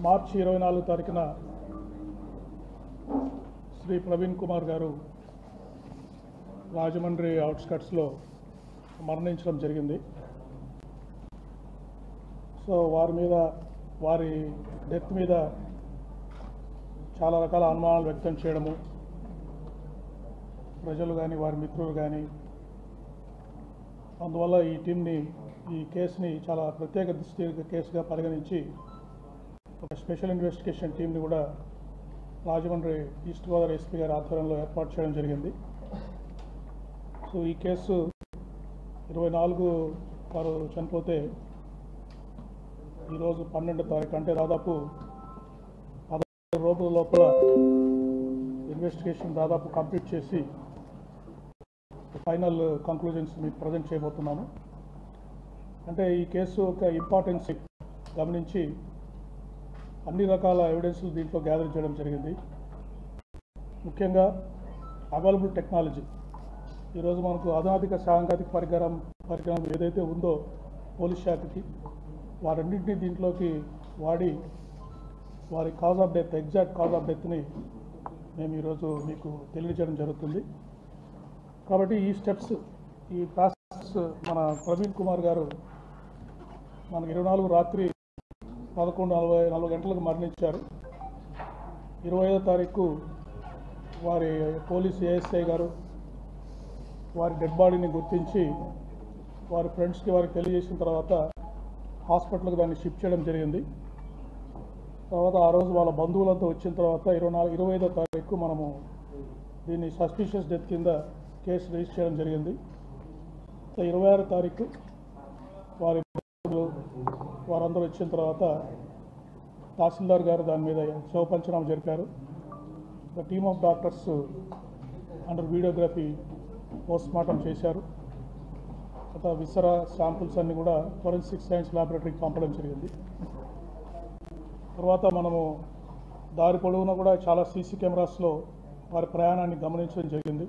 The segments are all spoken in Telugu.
మార్చి 24 తారీఖున శ్రీ ప్రవీణ్ కుమార్ గారు రాజమండ్రి అవుట్స్కట్స్లో మరణించడం జరిగింది. సో వారి డెత్ మీద చాలా రకాల అనుమానాలు వ్యక్తం చేయడము, ప్రజలు కానీ వారి మిత్రులు కానీ, అందువల్ల ఈ కేసుని చాలా ప్రత్యేక దృష్టి కేసుగా పరిగణించి ఒక స్పెషల్ ఇన్వెస్టిగేషన్ టీంని కూడా రాజమండ్రి ఈస్ట్ గోదావరి ఎస్పీ గారి ఆధ్వర్యంలో ఏర్పాటు చేయడం జరిగింది. సో ఈ కేసు 24 వారు చనిపోతే ఈరోజు 12వ తారీఖు, అంటే దాదాపు 16 రోజుల లోపల ఇన్వెస్టిగేషన్ దాదాపు కంప్లీట్ చేసి ఫైనల్ కంక్లూజన్స్ మీకు ప్రజెంట్ చేయబోతున్నాను. అంటే ఈ కేసు ఒక ఇంపార్టెన్స్ గమనించి అన్ని రకాల ఎవిడెన్స్లు దీంట్లో గ్యాదర్ చేయడం జరిగింది. ముఖ్యంగా అవైలబుల్ టెక్నాలజీ, ఈరోజు మనకు అధునాతిక సాంకేతిక పరిజ్ఞానం ఏదైతే ఉందో పోలీస్ శాఖకి, వారన్నింటినీ దీంట్లోకి వాడి వారి cause of death, exact cause of డెత్ని మేము ఈరోజు మీకు తెలియజేయడం జరుగుతుంది. కాబట్టి ఈ ప్రాసెస్ మన ప్రవీణ్ కుమార్ గారు మనకు 24 రాత్రి 11:44 గంటలకు మరణించారు. 25వ తారీఖు వారి పోలీసు ఏఎస్ఐ గారు వారి డెడ్ బాడీని గుర్తించి వారి ఫ్రెండ్స్కి వారికి తెలియజేసిన తర్వాత హాస్పిటల్కి దాన్ని షిఫ్ట్ చేయడం జరిగింది. తర్వాత ఆ రోజు వాళ్ళ బంధువులంతా వచ్చిన తర్వాత 25వ తారీఖు మనము దీన్ని సస్పిషియస్ డెత్ కింద కేసు రిజిస్టర్ చేయడం జరిగింది. 26వ తారీఖు వారందరూ వచ్చిన తర్వాత తహసీల్దార్ గారు దాని మీద శవ పంచనామా జరిపారు. ఒక team of doctors under videography post mortem చేశారు. తర్వాత విసరా శాంపుల్స్ అన్నీ కూడా ఫోరెన్సిక్ సైన్స్ ల్యాబొరేటరీకి పంపడం జరిగింది. తర్వాత మనము దారి పొడవునా కూడా చాలా సీసీ కెమెరాస్లో వారి ప్రయాణాన్ని గమనించడం జరిగింది.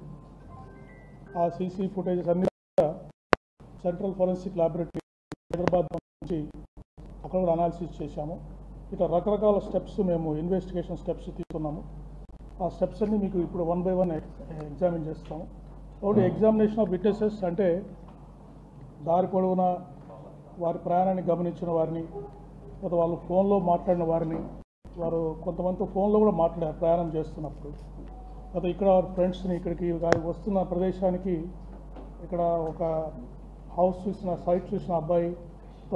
ఆ సీసీ ఫుటేజెస్ అన్ని సెంట్రల్ ఫోరెన్సిక్ ల్యాబొరేటరీ హైదరాబాద్ నుంచి అక్కడ కూడా అనాలిసిస్ చేశాము. ఇట్లా రకరకాల స్టెప్స్ మేము ఇన్వెస్టిగేషన్ స్టెప్స్ తీసుకున్నాము. ఆ స్టెప్స్ అన్ని మీకు ఇప్పుడు 1 by 1 ఎగ్జామిన్ చేస్తాము. ఒకటి ఎగ్జామినేషన్ ఆఫ్ విట్నెసెస్, అంటే దారి పొడవునా వారి ప్రయాణాన్ని గమనించిన వారిని, లేదా వాళ్ళు ఫోన్లో మాట్లాడిన వారిని, వారు కొంతమందితో ఫోన్లో కూడా మాట్లాడారు ప్రయాణం చేస్తున్నప్పుడు. లేదా ఇక్కడ వారి ఫ్రెండ్స్ని ఇక్కడికి వస్తున్న ప్రదేశానికి ఇక్కడ ఒక హౌస్ సైట్ చూసిన అబ్బాయి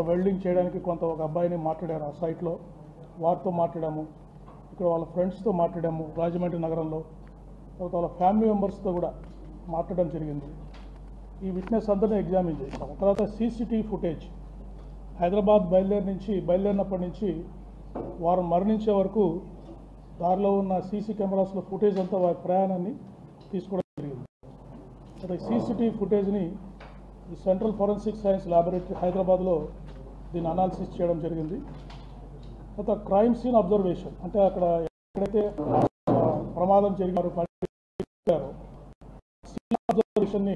వెల్డింగ్ చేయడానికి ఒక అబ్బాయిని మాట్లాడారు. ఆ సైట్లో వారితో మాట్లాడాము. ఇక్కడ వాళ్ళ ఫ్రెండ్స్తో మాట్లాడాము రాజమండ్రి నగరంలో. తర్వాత వాళ్ళ ఫ్యామిలీ మెంబర్స్తో కూడా మాట్లాడడం జరిగింది. ఈ విట్నెస్ అందరినీ ఎగ్జామిన్ చేశాము. తర్వాత సీసీటీవీ ఫుటేజ్ హైదరాబాద్ బయలుదేరినప్పటి నుంచి వారు మరణించే వరకు దారిలో ఉన్న సీసీ కెమెరాస్లో ఫుటేజ్ అంతా వారి ప్రయాణాన్ని తీసుకోవడం జరిగింది. అయితే సీసీటీవీ ఫుటేజ్ని ఈ సెంట్రల్ ఫోరెన్సిక్ సైన్స్ ల్యాబొరేటరీ హైదరాబాద్లో దీన్ని అనాలిసిస్ చేయడం జరిగింది. తర్వాత క్రైమ్ సీన్ అబ్జర్వేషన్, అంటే అక్కడ ఎక్కడైతే ప్రమాదం జరిగారో సీన్ అబ్జర్వేషన్ని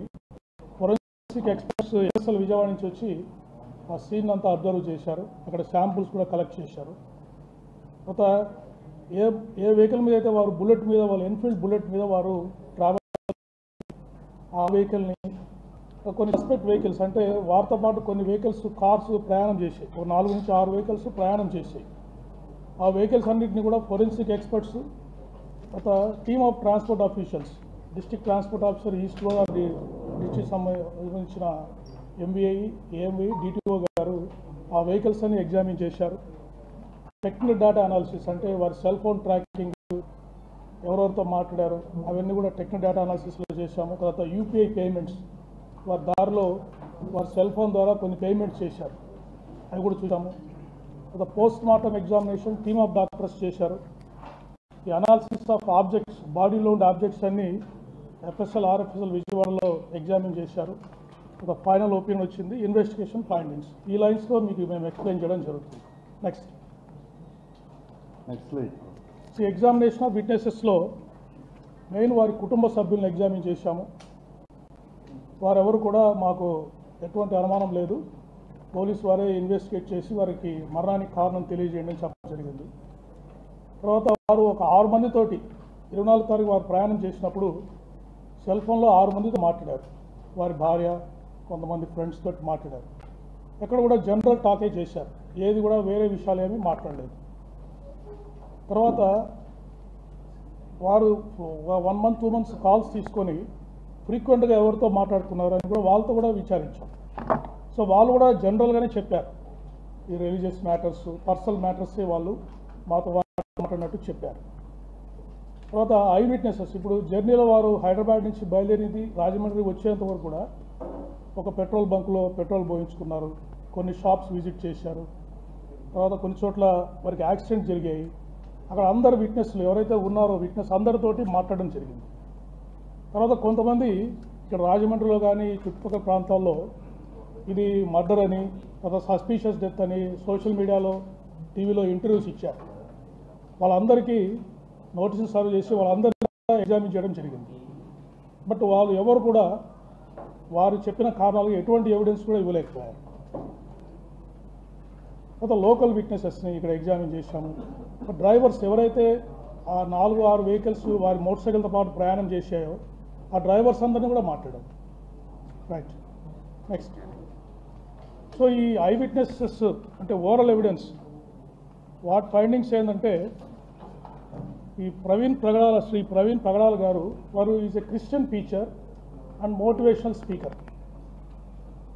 ఫోరెన్సిక్ ఎక్స్పర్ట్స్ ఎస్ఎల్ విజయవాడ నుంచి వచ్చి ఆ సీన్ అంతా అబ్జర్వ్ చేశారు. అక్కడ శాంపుల్స్ కూడా కలెక్ట్ చేశారు. తర్వాత ఏ వెహికల్ మీద అయితే వారు వాళ్ళ ఎన్ఫీల్డ్ బుల్లెట్ మీద వారు ట్రావెల్, ఆ వెహికల్ని కొన్ని సస్పెక్ట్ వెహికల్స్, అంటే వారితో పాటు కొన్ని వెహికల్స్ కార్స్ ప్రయాణం చేసాయి. ఒక 4 నుంచి 6 వెహికల్స్ ప్రయాణం చేసాయి. ఆ వెహికల్స్ అన్నింటినీ కూడా ఫోరెన్సిక్ ఎక్స్పర్ట్స్, తర్వాత team of transport officials, district transport officer east Godavari district సంబంధించిన ఎంబీఐ, ఏఎంఐ, డిటిఓ గారు ఆ వెహికల్స్ అన్ని ఎగ్జామిన్ చేశారు. టెక్నికల్ డేటా అనాలిసిస్, అంటే వారి సెల్ ఫోన్ ట్రాకింగ్, ఎవరెవరితో మాట్లాడారు అవన్నీ కూడా టెక్నికల్ డేటా అనాలిసిస్లో చేశాము. తర్వాత యూపీఐ పేమెంట్స్, వారి దారిలో వారి సెల్ ఫోన్ ద్వారా కొన్ని పేమెంట్స్ చేశారు, అవి కూడా చూసాము. తర్వాత post mortem examination team of doctors చేశారు. ఈ అనాలిసిస్ ఆఫ్ ఆబ్జెక్ట్స్, బాడీలో ఉండే ఆబ్జెక్ట్స్ అన్నీ ఎఫ్ఎస్ఎల్, ఆర్ఎఫ్ఎస్ఎల్ విజయవాడలో ఎగ్జామిన్ చేశారు. ఒక ఫైనల్ ఒపీనియన్ వచ్చింది, ఇన్వెస్టిగేషన్ ఫైండింగ్స్. ఈ లైన్స్లో మీకు మేము ఎక్స్ప్లెయిన్ చేయడం జరుగుతుంది. నెక్స్ట్ ఎగ్జామినేషన్ ఆఫ్ విట్నెసెస్లో మెయిన్ వారి కుటుంబ సభ్యులను ఎగ్జామిన్ చేశాము. వారెవరు కూడా మాకు ఎటువంటి అనుమానం లేదు, పోలీసు వారే ఇన్వెస్టిగేట్ చేసి వారికి మరణానికి కారణం తెలియజేయండి అని చెప్పడం జరిగింది. తర్వాత వారు ఒక 6 మందితోటి 24 తారీఖు వారు ప్రయాణం చేసినప్పుడు సెల్ ఫోన్లో 6 మందితో మాట్లాడారు. వారి భార్య, కొంతమంది ఫ్రెండ్స్ తోటి మాట్లాడారు. ఎక్కడ కూడా జనరల్ టాకే చేశారు, ఏది కూడా వేరే విషయాలు ఏమీ మాట్లాడలేదు. తర్వాత వారు 1 మంత్ 2 మంత్స్ కాల్స్ తీసుకొని ఫ్రీక్వెంట్గా ఎవరితో మాట్లాడుతున్నారు అని కూడా వాళ్ళతో కూడా విచారించాం. సో వాళ్ళు కూడా జనరల్గానే చెప్పారు, ఈ రిలీజియస్ మ్యాటర్స్, పర్సనల్ మ్యాటర్సే వాళ్ళు మాతో మాట్లాడినట్టు చెప్పారు. తర్వాత ఐ విట్నెసెస్, ఇప్పుడు జర్నీలో వారు హైదరాబాద్ నుంచి బయలుదేరింది రాజమండ్రి వచ్చేంత వరకు కూడా ఒక పెట్రోల్ బంక్లో పెట్రోల్ పోయించుకున్నారు, కొన్ని షాప్స్ విజిట్ చేశారు. తర్వాత కొన్ని చోట్ల వారికి యాక్సిడెంట్ జరిగాయి. అక్కడ అందరు విట్నెస్లు ఎవరైతే ఉన్నారో విట్నెస్ అందరితోటి మాట్లాడడం జరిగింది. తర్వాత కొంతమంది ఇక్కడ రాజమండ్రిలో కానీ చుట్టుపక్కల ప్రాంతాల్లో ఇది మర్డర్ అని, తర్వాత సస్పీషియస్ డెత్ అని సోషల్ మీడియాలో, టీవీలో ఇంటర్వ్యూస్ ఇచ్చారు. వాళ్ళందరికీ నోటీసులు సర్వ్ చేసి వాళ్ళందరినీ ఎగ్జామిన్ చేయడం జరిగింది. బట్ వాళ్ళు ఎవరు కూడా వారు చెప్పిన కారణాలకు ఎటువంటి ఎవిడెన్స్ కూడా ఇవ్వలేకపోయారు. తర్వాత లోకల్ విట్నెసెస్ని ఇక్కడ ఎగ్జామిన్ చేశాము. డ్రైవర్స్ ఎవరైతే ఆ 4-6 వెహికల్స్ వారి మోటార్ సైకిల్తో పాటు ప్రయాణం చేశాయో ఆ డ్రైవర్స్ అందరినీ కూడా మాట్లాడాం. Right, next. సో ఈ ఐ విట్నెసెస్ అంటే ఓరల్ ఎవిడెన్స్ వాటి ఫైండింగ్స్ ఏంటంటే, ఈ శ్రీ ప్రవీణ్ పగడాల గారు వారు is a Christian teacher and motivational speaker.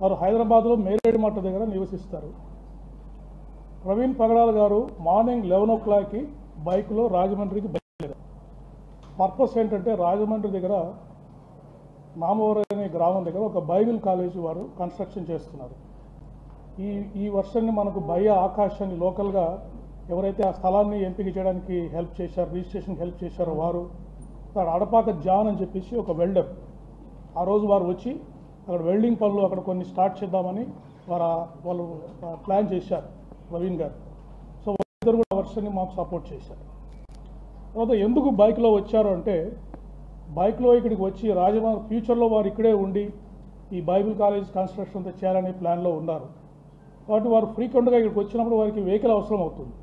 వారు హైదరాబాద్లో మేరేడుమట్ట దగ్గర నివసిస్తారు. ప్రవీణ్ పగడాల గారు మార్నింగ్ 11 o'clockకి బైక్లో రాజమండ్రికి బయలుదేరారు. పర్పస్ ఏంటంటే, రాజమండ్రి దగ్గర నామవరం అనే గ్రామం దగ్గర ఒక బైబిల్ కాలేజీ వారు కన్స్ట్రక్షన్ చేస్తున్నారు. ఈ వర్షాన్ని మనకు భయ ఆకాశాన్ని లోకల్గా ఎవరైతే ఆ స్థలాన్ని ఎంపిక చేయడానికి హెల్ప్ చేశారో, రిజిస్ట్రేషన్కి హెల్ప్ చేశారో వారు, అడపాక జాన్ అని చెప్పేసి ఒక వెల్డర్, ఆ రోజు వారు వచ్చి అక్కడ వెల్డింగ్ పనులు అక్కడ కొన్ని స్టార్ట్ చేద్దామని వాళ్ళు ప్లాన్ చేశారు ప్రవీణ్ గారు. సో వాళ్ళిద్దరు కూడా వర్షాన్ని మాకు సపోర్ట్ చేశారు. తర్వాత ఎందుకు బైక్లో వచ్చారు అంటే, బైక్లో ఇక్కడికి వచ్చి రాజమండ్రి ఫ్యూచర్లో వారు ఇక్కడే ఉండి ఈ బైబిల్ కాలేజ్ కన్స్ట్రక్షన్తో చేయాలనే ప్లాన్లో ఉన్నారు. కాబట్టి వారు ఫ్రీక్వెంట్గా ఇక్కడికి వచ్చినప్పుడు వారికి వెహికల్ అవసరం అవుతుంది.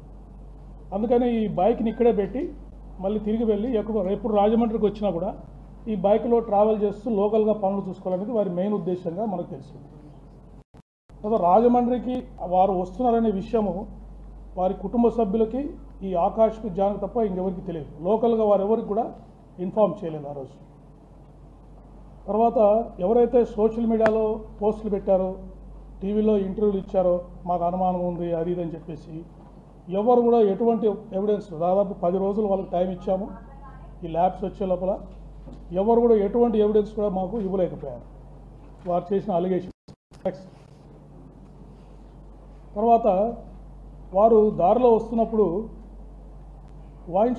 అందుకని ఈ బైక్ని ఇక్కడే పెట్టి మళ్ళీ తిరిగి వెళ్ళి ఎప్పుడు రాజమండ్రికి వచ్చినా కూడా ఈ బైక్లో ట్రావెల్ చేస్తూ లోకల్గా పనులు చూసుకోవాలనేది వారి మెయిన్ ఉద్దేశంగా మనకు తెలిసింది. తర్వాత రాజమండ్రికి వారు వస్తున్నారనే విషయము వారి కుటుంబ సభ్యులకి, ఈ ఆకాష్కి, జాన్కి తప్ప ఇంకెవరికి తెలియదు. లోకల్గా వారు ఎవరికి కూడా ఇన్ఫార్మ్ చేయలేదు ఆ రోజు. తర్వాత ఎవరైతే సోషల్ మీడియాలో పోస్టులు పెట్టారో, టీవీలో ఇంటర్వ్యూలు ఇచ్చారో, మాకు అనుమానం ఉంది అది ఇది అని చెప్పేసి ఎవరు కూడా ఎటువంటి ఎవిడెన్స్, దాదాపు 10 రోజులు వాళ్ళకి టైం ఇచ్చాము ఈ ల్యాబ్స్ వచ్చే లోపల, ఎవరు కూడా ఎటువంటి ఎవిడెన్స్ కూడా మాకు ఇవ్వలేకపోయారు వారు చేసిన అలిగేషన్స్. తర్వాత వారు దారిలో వస్తున్నప్పుడు వైన్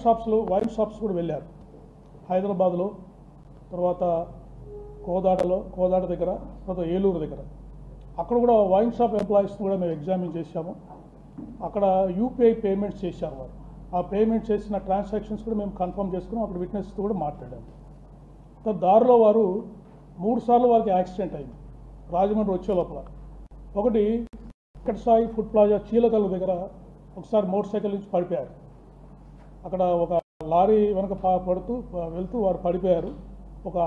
షాప్స్ కూడా వెళ్ళారు హైదరాబాద్లో, తర్వాత కోదాడ దగ్గర, తర్వాత ఏలూరు దగ్గర. అక్కడ కూడా వైన్ షాప్ ఎంప్లాయీస్ కూడా మేము ఎగ్జామిన్ చేశాము. అక్కడ యూపీఐ పేమెంట్స్ చేశారు వారు. ఆ పేమెంట్ చేసిన ట్రాన్సాక్షన్స్ కూడా మేము కన్ఫర్మ్ చేసుకున్నాం. అక్కడ విట్నెస్తో కూడా మాట్లాడాము. దారిలో వారు 3 సార్లు వారికి యాక్సిడెంట్ అయింది రాజమండ్రి వచ్చే లోపల. ఒకటి వెంకటసాయి ఫుడ్ ప్లాజా చీలకల్లు దగ్గర ఒకసారి మోటార్ సైకిల్ నుంచి పడిపోయారు. అక్కడ ఒక లారీ వెనక వెళ్తూ వారు పడిపోయారు.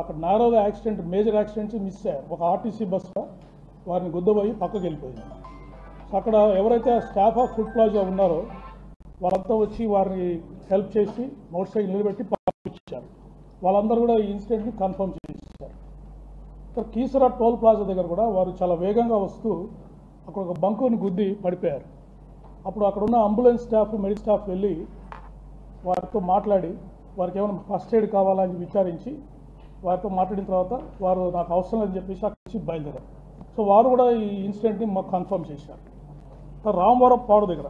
అక్కడ నారోగా యాక్సిడెంట్, మేజర్ యాక్సిడెంట్స్ మిస్ అయ్యారు. ఒక ఆర్టీసీ బస్సు వారిని గుద్దబోయి పక్కకి వెళ్ళిపోయింది. అక్కడ ఎవరైతే స్టాఫ్ ఆఫ్ ఫుడ్ ప్లాజా ఉన్నారో వాళ్ళంతా వచ్చి వారిని హెల్ప్ చేసి మోటార్ సైకిల్ నిలబెట్టి పంపించారు. వాళ్ళందరూ కూడా ఈ ఇన్సిడెంట్ని కన్ఫర్మ్ చేశారు. కీసరా టోల్ ప్లాజా దగ్గర కూడా వారు చాలా వేగంగా వస్తూ అక్కడ ఒక బంకుని గుద్ది పడిపోయారు. అప్పుడు అక్కడ ఉన్న అంబులెన్స్ స్టాఫ్, మెడికల్ స్టాఫ్ వెళ్ళి వారితో మాట్లాడి వారికి ఏమైనా ఫస్ట్ ఎయిడ్ కావాలని విచారించి వారితో మాట్లాడిన తర్వాత వారు నాకు అవసరం లేదని చెప్పేసి అక్కడి నుంచి బయలుదేరారు. సో వారు కూడా ఈ ఇన్సిడెంట్ని మాకు కన్ఫర్మ్ చేశారు. రామవరపాడు దగ్గర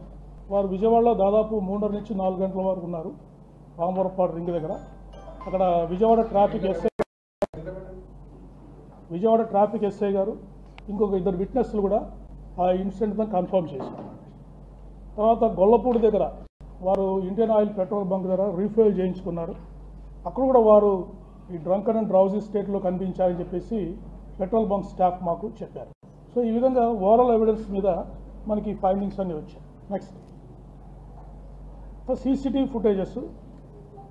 వారు విజయవాడలో దాదాపు 3:30 నుంచి 4 గంటల వరకు ఉన్నారు. రామవరపాడు రింగ్ దగ్గర అక్కడ విజయవాడ ట్రాఫిక్ ఎస్ఐ గారు ఇంకొక 2 విట్నెస్లు కూడా ఆ ఇన్సిడెంట్ని కన్ఫర్మ్ చేశారు. తర్వాత గొల్లపూడి దగ్గర వారు ఇండియన్ ఆయిల్ పెట్రోల్ బంక్ దగ్గర రీఫిల్ చేయించుకున్నారు. అక్కడ కూడా వారు ఈ డ్రంకన్ అండ్ డ్రౌజీ స్టేట్లో కనిపించారని చెప్పేసి పెట్రోల్ బంక్ స్టాఫ్ మాకు చెప్పారు. సో ఈ విధంగా ఓవరాల్ ఎవిడెన్స్ మీద మనకి ఫైండింగ్స్ అన్నీ వచ్చాయి. నెక్స్ట్, సీసీటీవీ ఫుటేజెస్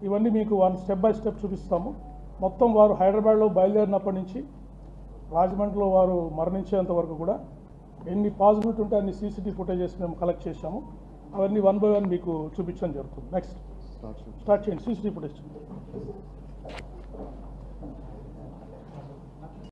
ఇవన్నీ మీకు స్టెప్ బై స్టెప్ చూపిస్తాము. మొత్తం వారు హైదరాబాద్లో బయలుదేరినప్పటి నుంచి రాజమండ్రిలో వారు మరణించేంత వరకు కూడా ఎన్ని పాజిబిలిటీ ఉంటే అన్ని సీసీటీవీ ఫుటేజెస్ మేము కలెక్ట్ చేశాము. అవన్నీ 1 by 1 మీకు చూపించడం జరుగుతుంది. నెక్స్ట్ స్టార్ట్ చేయండి. CCTV footage.